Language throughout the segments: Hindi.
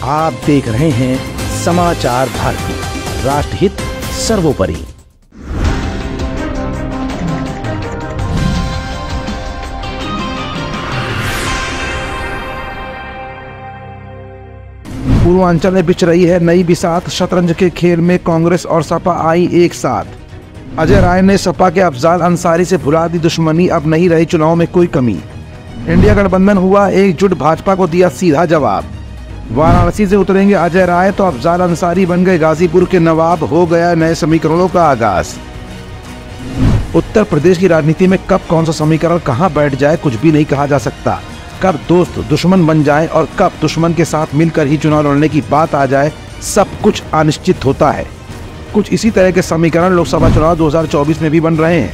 आप देख रहे हैं समाचार भारती, राष्ट्रहित सर्वोपरि। पूर्वांचल में बिछ रही है नई बिसात। शतरंज के खेल में कांग्रेस और सपा आई एक साथ। अजय राय ने सपा के अफजाल अंसारी से भुला दी दुश्मनी, अब नहीं रही चुनाव में कोई कमी। इंडिया गठबंधन हुआ एकजुट, भाजपा को दिया सीधा जवाब। वाराणसी से उतरेंगे अजय राय तो अफजाल अंसारी बन गए गाजीपुर के नवाब, हो गया नए समीकरणों का आगाज। उत्तर प्रदेश की राजनीति में कब कौन सा समीकरण कहां बैठ जाए कुछ भी नहीं कहा जा सकता। कब दोस्त दुश्मन बन जाए और कब दुश्मन के साथ मिलकर ही चुनाव लड़ने की बात आ जाए, सब कुछ अनिश्चित होता है। कुछ इसी तरह के समीकरण लोकसभा चुनाव 2024 में भी बन रहे हैं।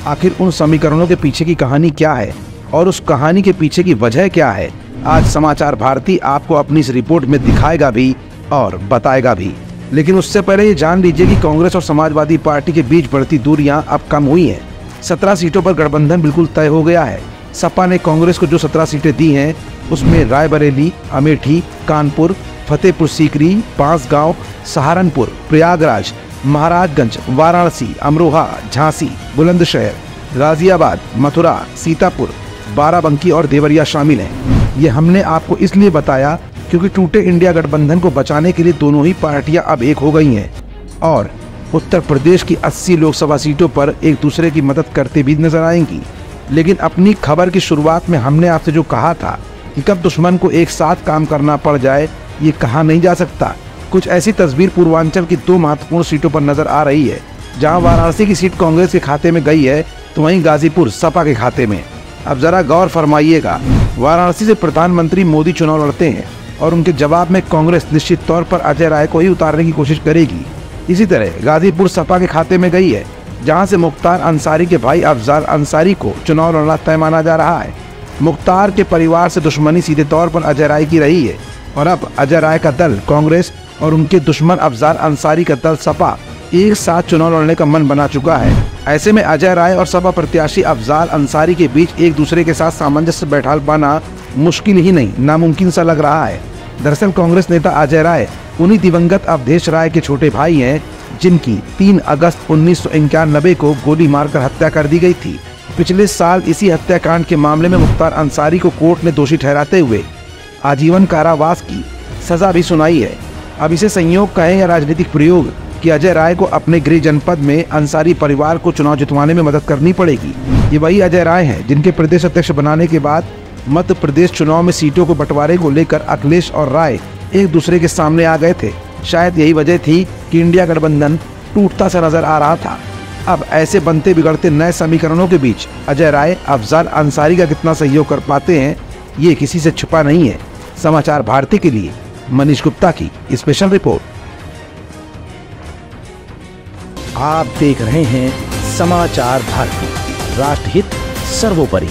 आखिर उन समीकरणों के पीछे की कहानी क्या है और उस कहानी के पीछे की वजह क्या है, आज समाचार भारती आपको अपनी इस रिपोर्ट में दिखाएगा भी और बताएगा भी। लेकिन उससे पहले ये जान लीजिए कि कांग्रेस और समाजवादी पार्टी के बीच बढ़ती दूरियां अब कम हुई हैं। 17 सीटों पर गठबंधन बिल्कुल तय हो गया है। सपा ने कांग्रेस को जो 17 सीटें दी हैं उसमें रायबरेली, अमेठी, कानपुर, फतेहपुर सीकरी, बांसगांव, सहारनपुर, प्रयागराज, महाराजगंज, वाराणसी, अमरोहा, झांसी, बुलंदशहर, गाजियाबाद, मथुरा, सीतापुर, बाराबंकी और देवरिया शामिल हैं। ये हमने आपको इसलिए बताया क्योंकि टूटे इंडिया गठबंधन को बचाने के लिए दोनों ही पार्टियां अब एक हो गई हैं और उत्तर प्रदेश की 80 लोकसभा सीटों पर एक दूसरे की मदद करते भी नजर आएंगी। लेकिन अपनी खबर की शुरुआत में हमने आपसे जो कहा था कि कब दुश्मन को एक साथ काम करना पड़ जाए, ये कहा नहीं जा सकता। कुछ ऐसी तस्वीर पूर्वांचल की 2 महत्वपूर्ण सीटों पर नजर आ रही है। जहां वाराणसी की सीट कांग्रेस के खाते में गई है तो वहीं गाजीपुर सपा के खाते में। अब जरा गौर फरमाइएगा, वाराणसी से प्रधानमंत्री मोदी चुनाव लड़ते हैं और उनके जवाब में कांग्रेस निश्चित तौर पर अजय राय को ही उतारने की कोशिश करेगी। इसी तरह गाजीपुर सपा के खाते में गई है, जहां से मुख्तार अंसारी के भाई अफजाल अंसारी को चुनाव लड़ना तय माना जा रहा है। मुख्तार के परिवार से दुश्मनी सीधे तौर पर अजय राय की रही है और अब अजय राय का दल कांग्रेस और उनके दुश्मन अफजाल अंसारी का दल सपा एक साथ चुनाव लड़ने का मन बना चुका है। ऐसे में अजय राय और सपा प्रत्याशी अफजाल अंसारी के बीच एक दूसरे के साथ सामंजस्य बैठा पाना मुश्किल ही नहीं, नामुमकिन सा लग रहा है। दरअसल कांग्रेस नेता अजय राय उन्हीं दिवंगत अवधेश राय के छोटे भाई हैं, जिनकी 3 अगस्त 1991 को गोली मारकर हत्या कर दी गई थी। पिछले साल इसी हत्याकांड के मामले में मुख्तार अंसारी को कोर्ट ने दोषी ठहराते हुए आजीवन कारावास की सजा भी सुनाई है। अब इसे संयोग कहें या राजनीतिक प्रयोग कि अजय राय को अपने गृह जनपद में अंसारी परिवार को चुनाव जितवाने में मदद करनी पड़ेगी। ये वही अजय राय हैं जिनके प्रदेश अध्यक्ष बनाने के बाद मध्य प्रदेश चुनाव में सीटों को बंटवारे को लेकर अखिलेश और राय एक दूसरे के सामने आ गए थे। शायद यही वजह थी कि इंडिया गठबंधन टूटता सा नजर आ रहा था। अब ऐसे बनते बिगड़ते नए समीकरणों के बीच अजय राय अफजाल अंसारी का कितना सहयोग कर पाते हैं, ये किसी से छुपा नहीं है। समाचार भारती के लिए मनीष गुप्ता की स्पेशल रिपोर्ट। आप देख रहे हैं समाचार भारती, राष्ट्रहित सर्वोपरि।